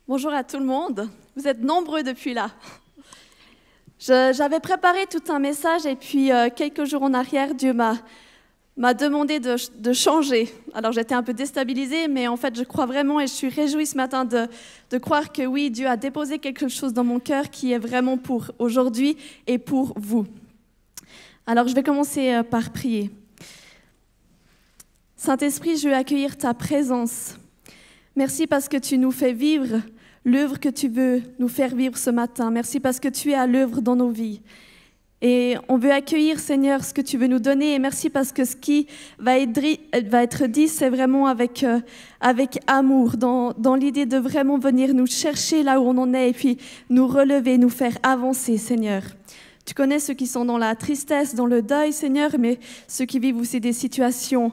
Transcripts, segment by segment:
Bonjour à tout le monde. Vous êtes nombreux depuis là. J'avais préparé tout un message et puis quelques jours en arrière, Dieu m'a demandé de changer. Alors j'étais un peu déstabilisée, mais en fait je crois vraiment et je suis réjouie ce matin de croire que oui, Dieu a déposé quelque chose dans mon cœur qui est vraiment pour aujourd'hui et pour vous. Alors je vais commencer par prier. Saint-Esprit, je veux accueillir ta présence. Merci parce que tu nous fais vivre l'œuvre que tu veux nous faire vivre ce matin. Merci parce que tu es à l'œuvre dans nos vies. Et on veut accueillir, Seigneur, ce que tu veux nous donner. Et merci parce que ce qui va être dit, c'est vraiment avec amour, dans l'idée de vraiment venir nous chercher là où on en est et puis nous relever, nous faire avancer, Seigneur. Tu connais ceux qui sont dans la tristesse, dans le deuil, Seigneur, mais ceux qui vivent aussi des situations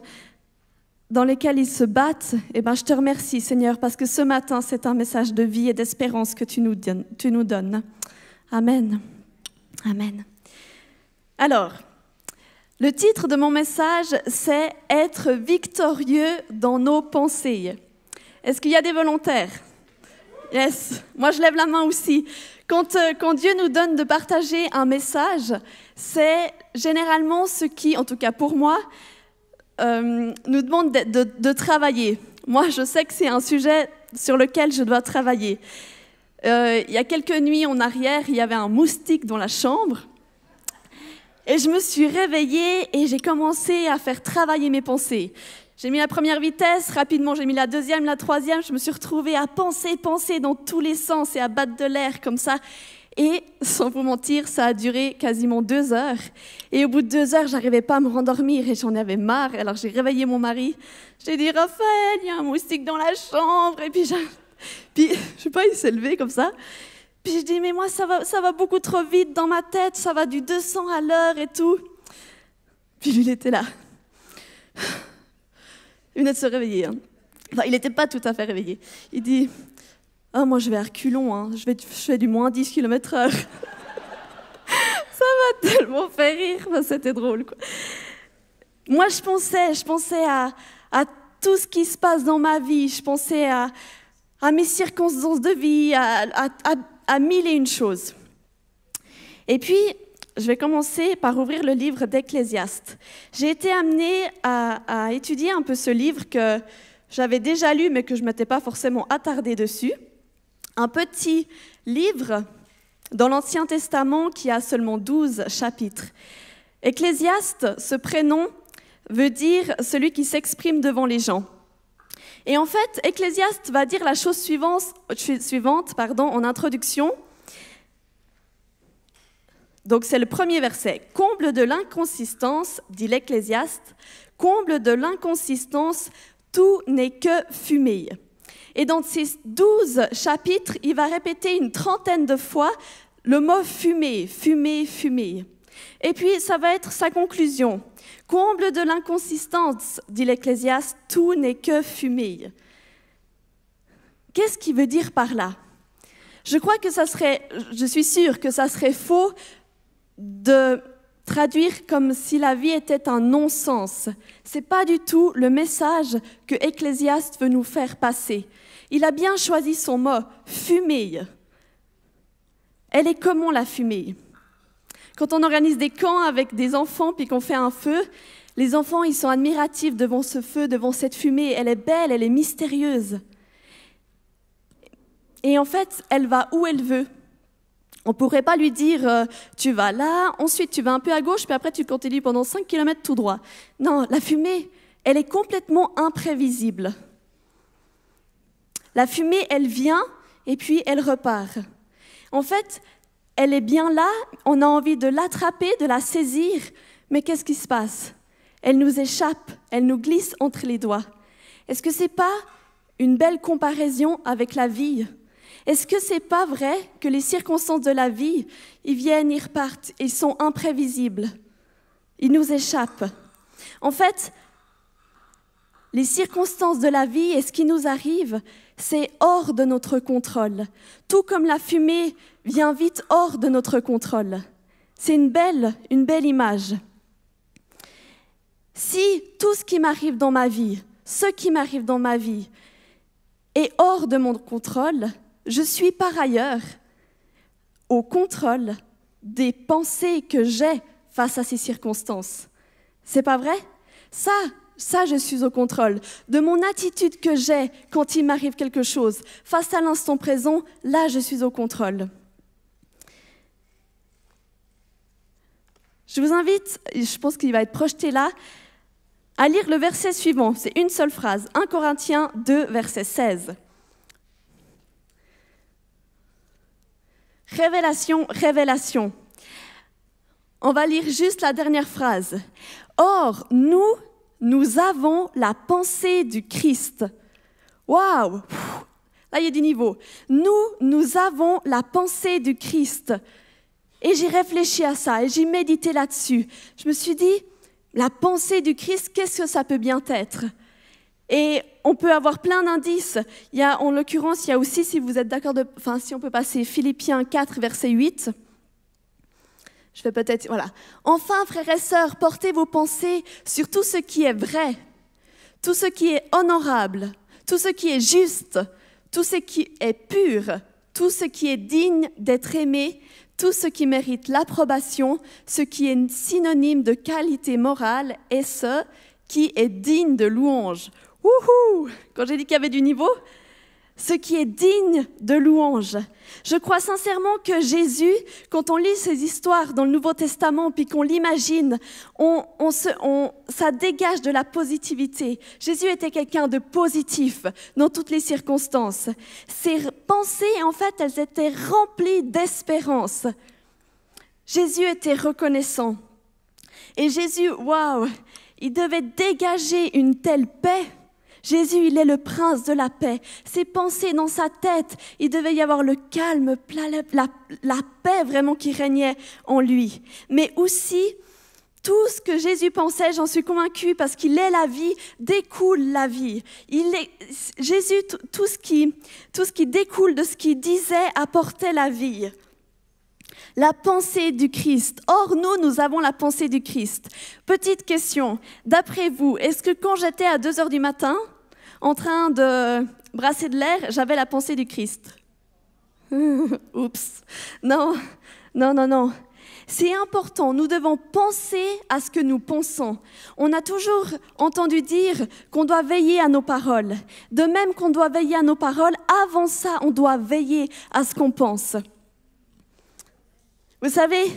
dans lesquels ils se battent, je te remercie, Seigneur, parce que ce matin, c'est un message de vie et d'espérance que tu nous donnes. Amen. Amen. Alors, le titre de mon message, c'est « Être victorieux dans nos pensées ». Est-ce qu'il y a des volontaires? Yes, moi je lève la main aussi. Quand Dieu nous donne de partager un message, c'est généralement ce qui, en tout cas pour moi, nous demande de travailler. Moi, je sais que c'est un sujet sur lequel je dois travailler. Il y a quelques nuits en arrière, il y avait un moustique dans la chambre. Et je me suis réveillée et j'ai commencé à faire travailler mes pensées. J'ai mis la première vitesse, rapidement j'ai mis la deuxième, la troisième. Je me suis retrouvée à penser dans tous les sens et à battre de l'air comme ça. Et sans vous mentir, ça a duré quasiment 2 heures. Et au bout de 2 heures, j'arrivais pas à me rendormir et j'en avais marre. Alors j'ai réveillé mon mari. J'ai dit « Raphaël, il y a un moustique dans la chambre. » Et puis je sais pas, il s'est levé comme ça. Puis je dis « Mais moi, ça va beaucoup trop vite dans ma tête. Ça va du 200 à l'heure et tout. » Puis lui, il était là. Il venait de se réveiller. Hein. Enfin, il n'était pas tout à fait réveillé. Il dit « Ah, moi, je vais à reculons, hein. Je fais du moins 10 km/h. » Ça m'a tellement fait rire. Enfin, c'était drôle, quoi. Moi, je pensais à tout ce qui se passe dans ma vie. Je pensais à mes circonstances de vie, à mille et une choses. Et puis, je vais commencer par ouvrir le livre d'Ecclésiaste. J'ai été amenée à étudier un peu ce livre que j'avais déjà lu, mais que je ne m'étais pas forcément attardée dessus. Un petit livre dans l'Ancien Testament qui a seulement 12 chapitres. Ecclésiaste, ce prénom veut dire celui qui s'exprime devant les gens. Et en fait, Ecclésiaste va dire la chose suivante en introduction. Donc c'est le premier verset. « Comble de l'inconsistance, dit l'Ecclésiaste, comble de l'inconsistance, tout n'est que fumée. » Et dans ces 12 chapitres, il va répéter une trentaine de fois le mot « fumée »,« fumée »,« fumée ». Et puis, ça va être sa conclusion. « Comble de l'inconsistance, dit l'Ecclésiaste, tout n'est que fumée. » Qu'est-ce qu'il veut dire par là? Je suis sûre que ça serait faux de traduire comme si la vie était un non-sens. Ce n'est pas du tout le message que Ecclésiaste veut nous faire passer. Il a bien choisi son mot, fumée. Elle est comment la fumée? Quand on organise des camps avec des enfants puis qu'on fait un feu, les enfants ils sont admiratifs devant ce feu, devant cette fumée. Elle est belle, elle est mystérieuse. Et en fait, elle va où elle veut. On ne pourrait pas lui dire tu vas là, ensuite tu vas un peu à gauche, puis après tu continues pendant 5 km tout droit. Non, la fumée, elle est complètement imprévisible. La fumée, elle vient et puis elle repart. En fait, elle est bien là, on a envie de l'attraper, de la saisir, mais qu'est-ce qui se passe? Elle nous échappe, elle nous glisse entre les doigts. Est-ce que ce n'est pas une belle comparaison avec la vie? Est-ce que ce n'est pas vrai que les circonstances de la vie, ils viennent, ils repartent, ils sont imprévisibles, ils nous échappent? En fait, les circonstances de la vie et ce qui nous arrive, c'est hors de notre contrôle. Tout comme la fumée vient vite hors de notre contrôle. C'est une belle image. Si tout ce qui m'arrive dans ma vie, est hors de mon contrôle, je suis par ailleurs au contrôle des pensées que j'ai face à ces circonstances. C'est pas vrai? Ça, je suis au contrôle. De mon attitude que j'ai quand il m'arrive quelque chose, face à l'instant présent, là, je suis au contrôle. Je vous invite, je pense qu'il va être projeté là, à lire le verset suivant. C'est une seule phrase. 1 Corinthiens 2, verset 16. Révélation, révélation. On va lire juste la dernière phrase. Or, nous avons la pensée du Christ. Waouh! Là, il y a du niveau. Nous avons la pensée du Christ. Et j'ai réfléchi à ça et j'ai médité là-dessus. Je me suis dit, la pensée du Christ, qu'est-ce que ça peut bien être? Et on peut avoir plein d'indices. En l'occurrence, il y a aussi, si vous êtes d'accord, si on peut passer Philippiens 4, verset 8. Je vais peut-être, voilà. Enfin, frères et sœurs, portez vos pensées sur tout ce qui est vrai, tout ce qui est honorable, tout ce qui est juste, tout ce qui est pur, tout ce qui est digne d'être aimé, tout ce qui mérite l'approbation, ce qui est synonyme de qualité morale et ce qui est digne de louange. Wouhou! Quand j'ai dit qu'il y avait du niveau, ce qui est digne de louange. Je crois sincèrement que Jésus, quand on lit ces histoires dans le Nouveau Testament puis qu'on l'imagine, ça dégage de la positivité. Jésus était quelqu'un de positif dans toutes les circonstances. Ses pensées, en fait, elles étaient remplies d'espérance. Jésus était reconnaissant. Et Jésus, waouh, il devait dégager une telle paix. Jésus, il est le prince de la paix. Ses pensées dans sa tête, il devait y avoir le calme, la paix vraiment qui régnait en lui. Mais aussi, tout ce que Jésus pensait, j'en suis convaincue, parce qu'il est la vie, découle la vie. Jésus, tout ce qui découle de ce qu'il disait apportait la vie. La pensée du Christ. Or, nous avons la pensée du Christ. Petite question, d'après vous, est-ce que quand j'étais à 2h du matin, en train de brasser de l'air, j'avais la pensée du Christ? Oups. Non. C'est important, nous devons penser à ce que nous pensons. On a toujours entendu dire qu'on doit veiller à nos paroles. De même qu'on doit veiller à nos paroles, avant ça, on doit veiller à ce qu'on pense. Vous savez,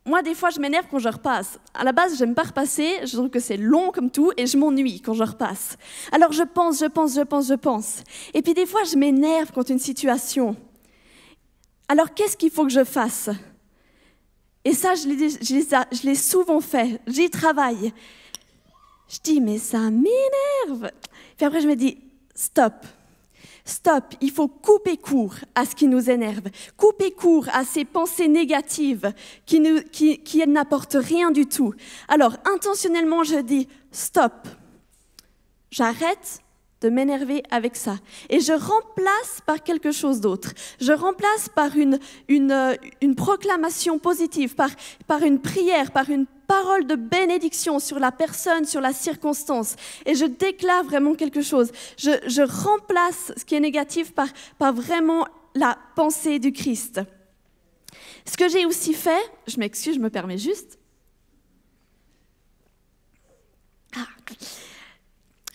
moi, des fois, je m'énerve quand je repasse. À la base, j'aime pas repasser, je trouve que c'est long comme tout, et je m'ennuie quand je repasse. Alors, je pense. Et puis, des fois, je m'énerve contre une situation. Alors, qu'est-ce qu'il faut que je fasse? Et ça, je l'ai souvent fait, j'y travaille. Je dis, mais ça m'énerve. Puis après, je me dis, stop, il faut couper court à ce qui nous énerve, couper court à ces pensées négatives qui n'apportent rien du tout. Alors, intentionnellement, je dis stop, j'arrête de m'énerver avec ça. Et je remplace par quelque chose d'autre. Je remplace par une proclamation positive, par une prière, par une parole de bénédiction sur la personne, sur la circonstance. Et je déclare vraiment quelque chose. Je remplace ce qui est négatif par vraiment la pensée du Christ. Ce que j'ai aussi fait, je m'excuse, je me permets juste.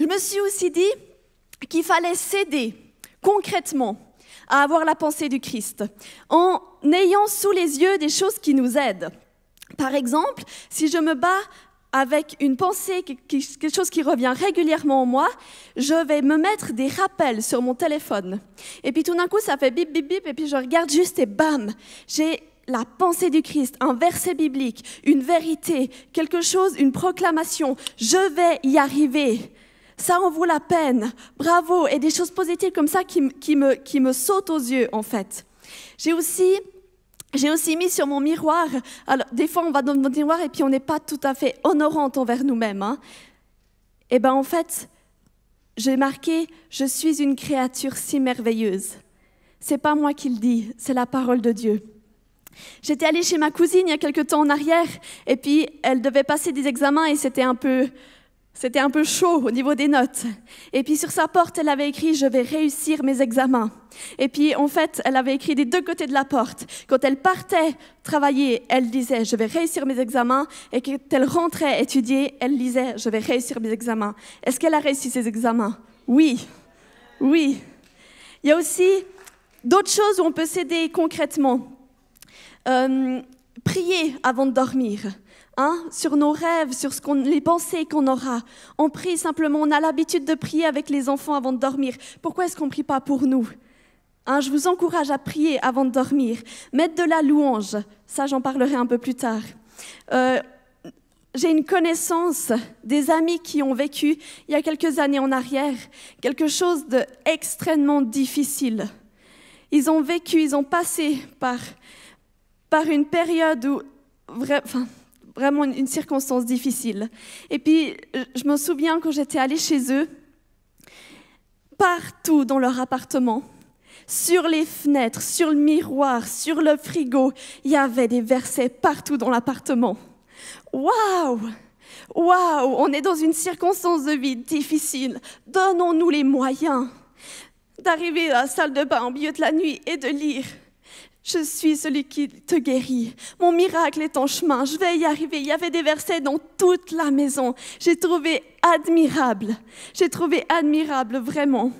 Je me suis aussi dit qu'il fallait s'aider concrètement à avoir la pensée du Christ en ayant sous les yeux des choses qui nous aident. Par exemple, si je me bats avec une pensée, quelque chose qui revient régulièrement en moi, je vais me mettre des rappels sur mon téléphone. Et puis tout d'un coup, ça fait bip, bip, bip, et puis je regarde juste et bam, j'ai la pensée du Christ, un verset biblique, une vérité, quelque chose, une proclamation. Je vais y arriver. Ça en vaut la peine. Bravo. Et des choses positives comme ça qui me sautent aux yeux, en fait. J'ai aussi mis sur mon miroir, alors des fois on va dans notre miroir et puis on n'est pas tout à fait honorante envers nous-mêmes. Et bien en fait, j'ai marqué « Je suis une créature si merveilleuse ». C'est pas moi qui le dis, c'est la parole de Dieu. J'étais allée chez ma cousine il y a quelque temps en arrière et puis elle devait passer des examens et c'était un peu c'était un peu chaud au niveau des notes. Et puis sur sa porte, elle avait écrit « Je vais réussir mes examens ». Et puis en fait, elle avait écrit des deux côtés de la porte. Quand elle partait travailler, elle disait « Je vais réussir mes examens ». Et quand elle rentrait étudier, elle disait « Je vais réussir mes examens ». Est-ce qu'elle a réussi ses examens? Oui, oui. Il y a aussi d'autres choses où on peut s'aider concrètement. Prier avant de dormir. Sur nos rêves, sur les pensées qu'on aura. On prie simplement, on a l'habitude de prier avec les enfants avant de dormir. Pourquoi est-ce qu'on ne prie pas pour nous? Je vous encourage à prier avant de dormir. Mettre de la louange, ça j'en parlerai un peu plus tard. J'ai une connaissance des amis qui ont vécu, il y a quelques années en arrière, quelque chose d'extrêmement difficile. Ils ont vécu, ils ont passé par une période où... vraiment une circonstance difficile. Et puis, je me souviens quand j'étais allée chez eux, partout dans leur appartement, sur les fenêtres, sur le miroir, sur le frigo, il y avait des versets partout dans l'appartement. Waouh! Waouh! On est dans une circonstance de vie difficile. Donnons-nous les moyens d'arriver à la salle de bain au milieu de la nuit et de lire. Je suis celui qui te guérit. Mon miracle est en chemin. Je vais y arriver. Il y avait des versets dans toute la maison. J'ai trouvé admirable. J'ai trouvé admirable, vraiment.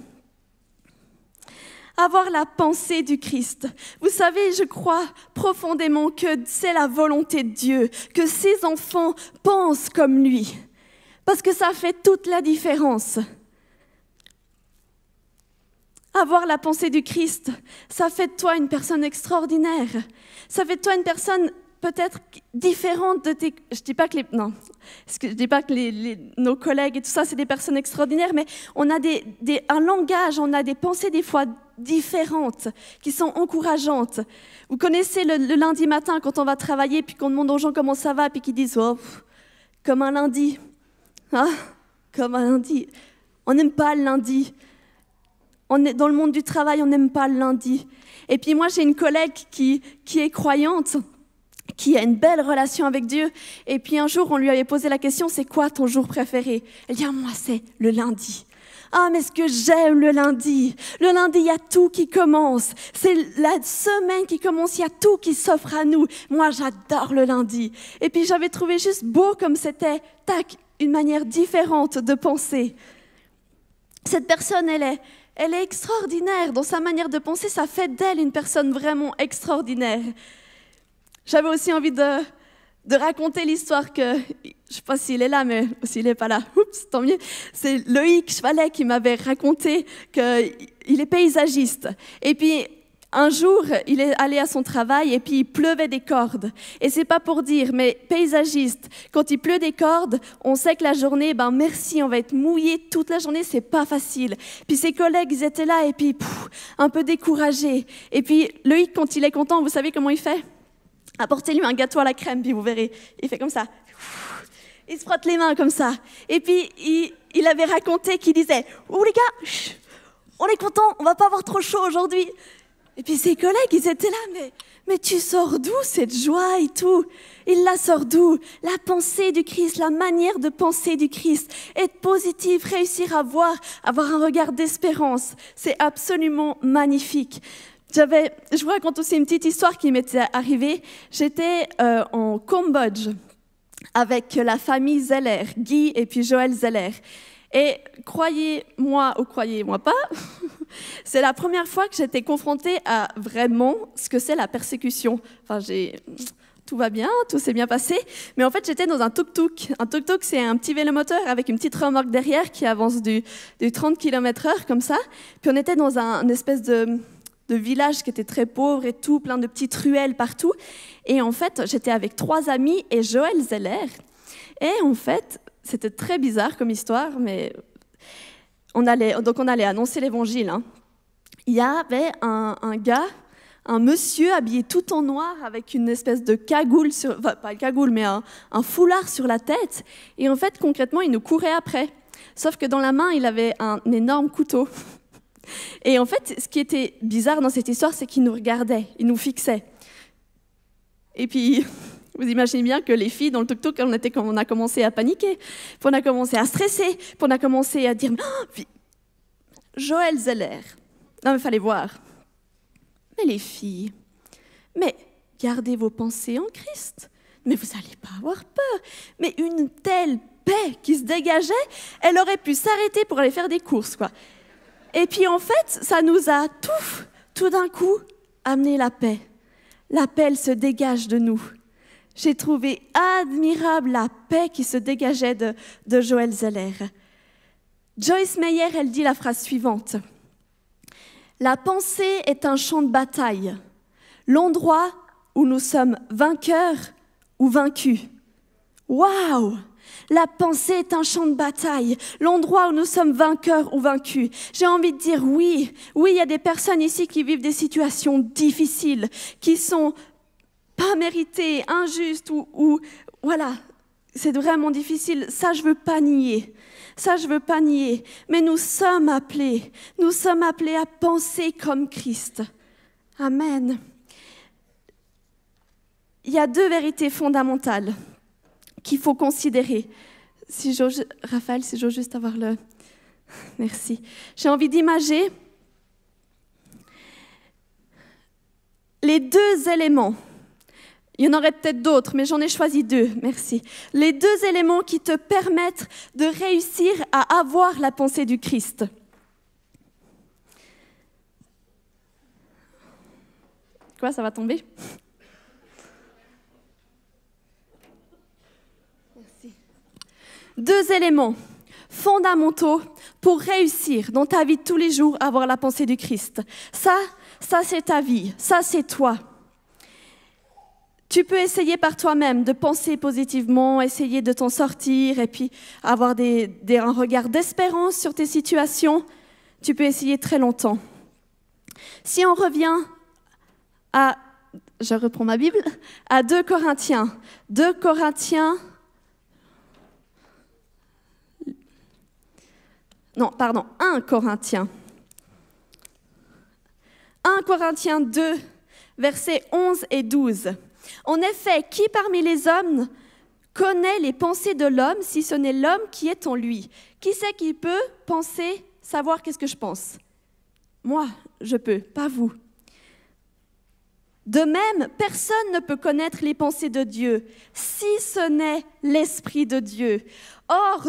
Avoir la pensée du Christ. Vous savez, je crois profondément que c'est la volonté de Dieu, que ses enfants pensent comme lui. Parce que ça fait toute la différence. Avoir la pensée du Christ, ça fait de toi une personne extraordinaire. Ça fait de toi une personne peut-être différente de tes... Je dis pas que nos collègues et tout ça, c'est des personnes extraordinaires, mais on a un langage, on a des pensées des fois différentes, qui sont encourageantes. Vous connaissez le lundi matin, quand on va travailler, puis qu'on demande aux gens comment ça va, puis qu'ils disent « Oh, comme un lundi. » Comme un lundi. On n'aime pas le lundi. Dans le monde du travail, on n'aime pas le lundi. Et puis moi, j'ai une collègue qui est croyante, qui a une belle relation avec Dieu. Et puis un jour, on lui avait posé la question, c'est quoi ton jour préféré? Elle dit, moi, c'est le lundi. Mais ce que j'aime le lundi. Le lundi, il y a tout qui commence. C'est la semaine qui commence, il y a tout qui s'offre à nous. Moi, j'adore le lundi. Et puis j'avais trouvé juste beau comme c'était, une manière différente de penser. Cette personne, elle est extraordinaire dans sa manière de penser. Ça fait d'elle une personne vraiment extraordinaire. J'avais aussi envie de raconter l'histoire que, je ne sais pas s'il est là, mais s'il n'est pas là, oups, tant mieux. C'est Loïc Chevalet qui m'avait raconté qu'il est paysagiste. Et puis, un jour, il est allé à son travail et puis il pleuvait des cordes. Et c'est pas pour dire, mais paysagiste, quand il pleut des cordes, on sait que la journée, merci, on va être mouillé toute la journée, c'est pas facile. Puis ses collègues, ils étaient là et puis un peu découragés. Et puis Loïc, quand il est content, vous savez comment il fait? Apportez-lui un gâteau à la crème, puis vous verrez. Il fait comme ça. Il se frotte les mains comme ça. Et puis il avait raconté qu'il disait, oh les gars, on est content, on va pas avoir trop chaud aujourd'hui. Et puis ses collègues, ils étaient là, mais tu sors d'où cette joie et tout? Il la sort d'où? La pensée du Christ, la manière de penser du Christ. Être positif, réussir à avoir un regard d'espérance. C'est absolument magnifique. Je vous raconte aussi une petite histoire qui m'était arrivée. J'étais en Cambodge avec la famille Zeller, Guy et puis Joël Zeller. Et croyez-moi ou croyez-moi pas, c'est la première fois que j'étais confrontée à vraiment ce que c'est la persécution. Tout va bien, tout s'est bien passé, mais en fait j'étais dans un tuk-tuk. Un tuk-tuk, c'est un petit vélomoteur avec une petite remorque derrière qui avance du 30 km/h comme ça. Puis on était dans une espèce de village qui était très pauvre et tout, plein de petites ruelles partout. Et en fait, j'étais avec 3 amis et Joël Zeller. Et en fait, c'était très bizarre comme histoire, mais on allait annoncer l'évangile. Il y avait un gars, un monsieur habillé tout en noir avec une espèce de cagoule, pas une cagoule, mais un foulard sur la tête. Et en fait, concrètement, il nous courait après. Sauf que dans la main, il avait un énorme couteau. Et en fait, ce qui était bizarre dans cette histoire, c'est qu'il nous regardait, il nous fixait. Et puis, Vous imaginez bien que les filles dans le tuk-tuk, on a commencé à paniquer, puis on a commencé à stresser, puis on a commencé à dire oh, Joël Zeller. Non, mais il fallait voir. Mais les filles, mais gardez vos pensées en Christ. Mais vous n'allez pas avoir peur. Mais une telle paix qui se dégageait, elle aurait pu s'arrêter pour aller faire des courses, quoi. Et puis en fait, ça nous a tout d'un coup amené la paix. La paix, elle se dégage de nous. J'ai trouvé admirable la paix qui se dégageait de Joël Zeller. Joyce Meyer, elle dit la phrase suivante. La pensée est un champ de bataille, l'endroit où nous sommes vainqueurs ou vaincus. Waouh! La pensée est un champ de bataille, l'endroit où nous sommes vainqueurs ou vaincus. J'ai envie de dire oui, il y a des personnes ici qui vivent des situations difficiles, qui sont pas méritées, injustes ou voilà, c'est vraiment difficile. Ça, je veux pas nier. Mais nous sommes appelés à penser comme Christ. Amen. Il y a 2 vérités fondamentales qu'il faut considérer. Raphaël, si j'ose juste avoir le... Merci. J'ai envie d'imager les 2 éléments. Il y en aurait peut-être d'autres, mais j'en ai choisi 2. Merci. Les 2 éléments qui te permettent de réussir à avoir la pensée du Christ. Quoi, ça va tomber ? Merci. 2 éléments fondamentaux pour réussir dans ta vie de tous les jours à avoir la pensée du Christ. Ça c'est ta vie. Ça, c'est toi. Tu peux essayer par toi-même de penser positivement, essayer de t'en sortir et puis avoir un regard d'espérance sur tes situations. Tu peux essayer très longtemps. Si on revient je reprends ma Bible, à 2 Corinthiens. 1 Corinthiens. 1 Corinthiens 2, versets 11 et 12. En effet, qui parmi les hommes connaît les pensées de l'homme si ce n'est l'homme qui est en lui? Qui c'est qui peut penser, savoir qu'est-ce que je pense? Moi, je peux, pas vous. De même, personne ne peut connaître les pensées de Dieu si ce n'est l'Esprit de Dieu. Or,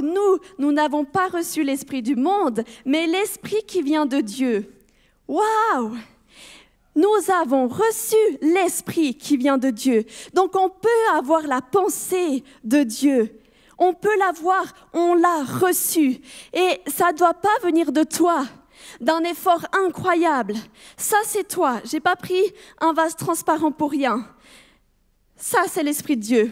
nous n'avons pas reçu l'Esprit du monde, mais l'Esprit qui vient de Dieu. Waouh! Nous avons reçu l'Esprit qui vient de Dieu. Donc, on peut avoir la pensée de Dieu. On peut l'avoir, on l'a reçue. Et ça ne doit pas venir de toi, d'un effort incroyable. Ça, c'est toi. Je n'ai pas pris un vase transparent pour rien. Ça, c'est l'Esprit de Dieu.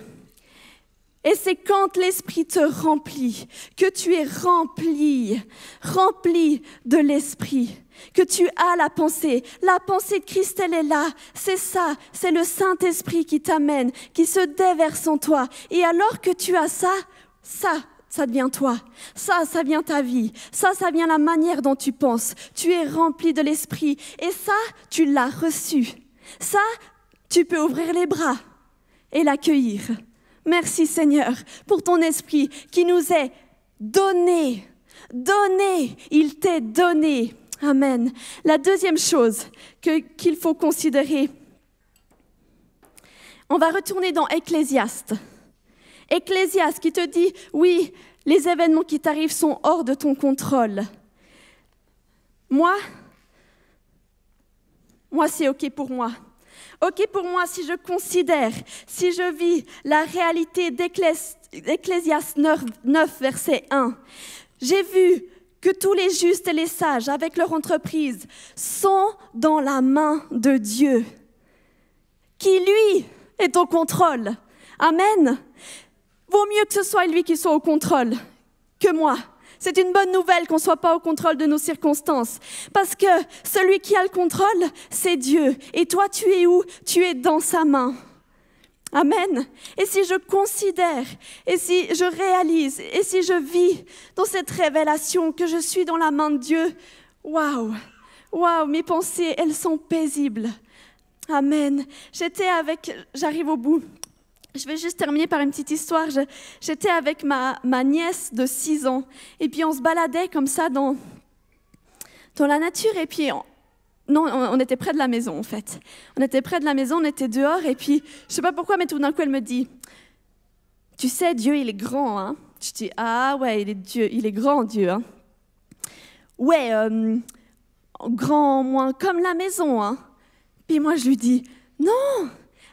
Et c'est quand l'Esprit te remplit, que tu es rempli de l'Esprit, que tu as la pensée. La pensée de Christ, elle est là. C'est ça, c'est le Saint-Esprit qui t'amène, qui se déverse en toi. Et alors que tu as ça devient toi. Ça devient ta vie. Ça devient la manière dont tu penses. Tu es rempli de l'Esprit. Et ça, tu l'as reçu. Ça, tu peux ouvrir les bras et l'accueillir. Merci Seigneur pour ton Esprit qui nous est donné. Donné, il t'est donné. Amen. La deuxième chose qu'il faut considérer, on va retourner dans Ecclésiaste. Ecclésiaste qui te dit, oui, les événements qui t'arrivent sont hors de ton contrôle. Moi, c'est OK pour moi. OK pour moi si je considère, si je vis la réalité d'Ecclésiaste 9, verset 1. J'ai vu que tous les justes et les sages, avec leur entreprise, sont dans la main de Dieu, qui, lui, est au contrôle. Amen. Vaut mieux que ce soit lui qui soit au contrôle que moi. C'est une bonne nouvelle qu'on ne soit pas au contrôle de nos circonstances. Parce que celui qui a le contrôle, c'est Dieu. Et toi, tu es où? Tu es dans sa main. Amen. Et si je considère, et si je réalise, et si je vis dans cette révélation que je suis dans la main de Dieu, waouh, mes pensées, elles sont paisibles. Amen. J'arrive au bout. Je vais juste terminer par une petite histoire. J'étais avec ma nièce de 6 ans, et puis on se baladait comme ça dans la nature, et puis on était près de la maison en fait. On était près de la maison, on était dehors, et puis je sais pas pourquoi, mais tout d'un coup elle me dit « Tu sais, Dieu il est grand, hein ?» Je dis « Ah ouais, il est grand Dieu, hein ?» « Ouais, grand moins comme la maison, hein ?» Puis moi je lui dis « Non !»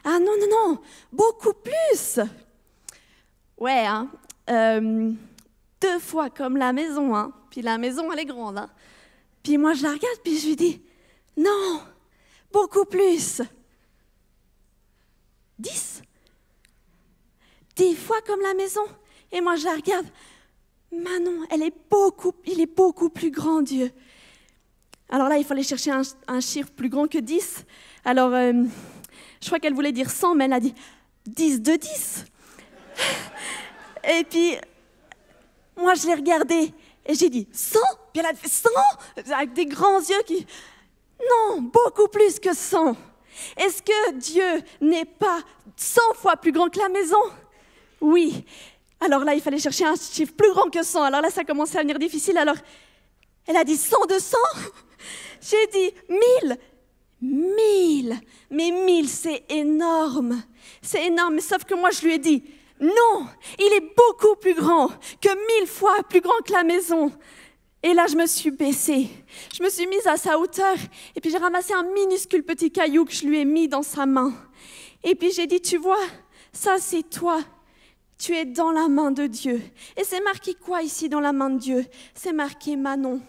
Ah non, non, non, beaucoup plus. Ouais, hein, 2 fois comme la maison, hein. Puis la maison, elle est grande, hein. Puis moi, je la regarde, puis je lui dis, non, beaucoup plus. 10 fois comme la maison. Et moi, je la regarde, Manon, il est beaucoup plus grand, Dieu. Alors là, il fallait chercher un chiffre plus grand que 10. Alors, je crois qu'elle voulait dire 100, mais elle a dit 10 de 10. Et puis, moi, je l'ai regardée et j'ai dit 100. Puis elle a fait 100 avec des grands yeux qui... Non, beaucoup plus que 100. Est-ce que Dieu n'est pas 100 fois plus grand que la maison? Oui. Alors là, il fallait chercher un chiffre plus grand que 100. Alors là, ça commençait à devenir difficile. Alors, elle a dit 100 de 100. J'ai dit 1000. 1000, mais 1000 c'est énorme, mais sauf que moi je lui ai dit, non, il est beaucoup plus grand, que 1000 fois plus grand que la maison. Et là je me suis baissée, je me suis mise à sa hauteur, et puis j'ai ramassé un minuscule petit caillou que je lui ai mis dans sa main. Et puis j'ai dit, tu vois, ça c'est toi, tu es dans la main de Dieu. Et c'est marqué quoi ici dans la main de Dieu? C'est marqué Manon.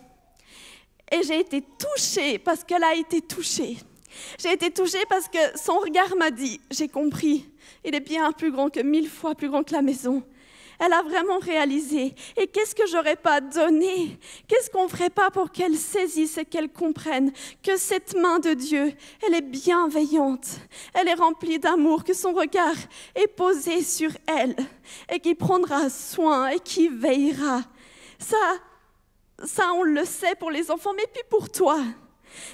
Et j'ai été touchée parce qu'elle a été touchée. J'ai été touchée parce que son regard m'a dit, j'ai compris, il est bien plus grand que 1000 fois plus grand que la maison. Elle a vraiment réalisé. Et qu'est-ce que j'aurais pas donné? Qu'est-ce qu'on ferait pas pour qu'elle saisisse et qu'elle comprenne que cette main de Dieu, elle est bienveillante, elle est remplie d'amour, que son regard est posé sur elle et qu'il prendra soin et qu'il veillera. Ça, on le sait pour les enfants, mais puis pour toi,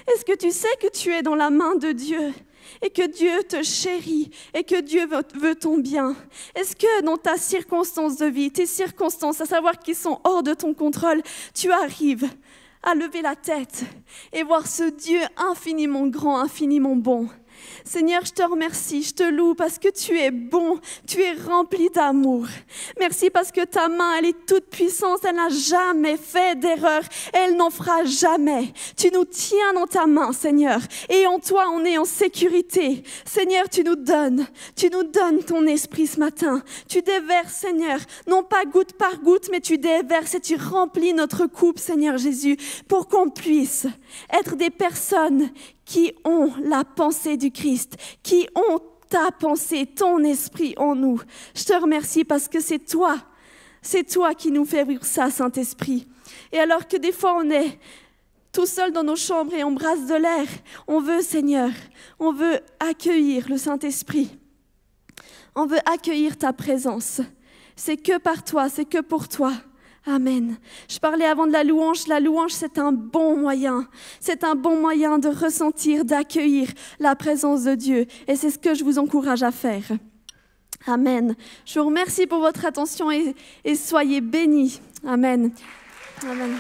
est-ce que tu sais que tu es dans la main de Dieu et que Dieu te chérit et que Dieu veut ton bien? Est-ce que dans ta circonstance de vie, tes circonstances, à savoir qui sont hors de ton contrôle, tu arrives à lever la tête et voir ce Dieu infiniment grand, infiniment bon? Seigneur, je te remercie, je te loue parce que tu es bon, tu es rempli d'amour. Merci parce que ta main, elle est toute puissante, elle n'a jamais fait d'erreur, elle n'en fera jamais. Tu nous tiens dans ta main, Seigneur, et en toi, on est en sécurité. Seigneur, tu nous donnes ton esprit ce matin. Tu déverses, Seigneur, non pas goutte par goutte, mais tu déverses et tu remplis notre coupe, Seigneur Jésus, pour qu'on puisse être des personnes qui ont la pensée du Christ, qui ont ta pensée, ton esprit en nous. Je te remercie parce que c'est toi qui nous fais vivre ça, Saint-Esprit. Et alors que des fois on est tout seul dans nos chambres et on brasse de l'air, on veut, Seigneur, on veut accueillir le Saint-Esprit. On veut accueillir ta présence. C'est que par toi, c'est que pour toi. Amen. Je parlais avant de la louange. La louange, c'est un bon moyen. C'est un bon moyen de ressentir, d'accueillir la présence de Dieu. Et c'est ce que je vous encourage à faire. Amen. Je vous remercie pour votre attention et soyez bénis. Amen. Amen.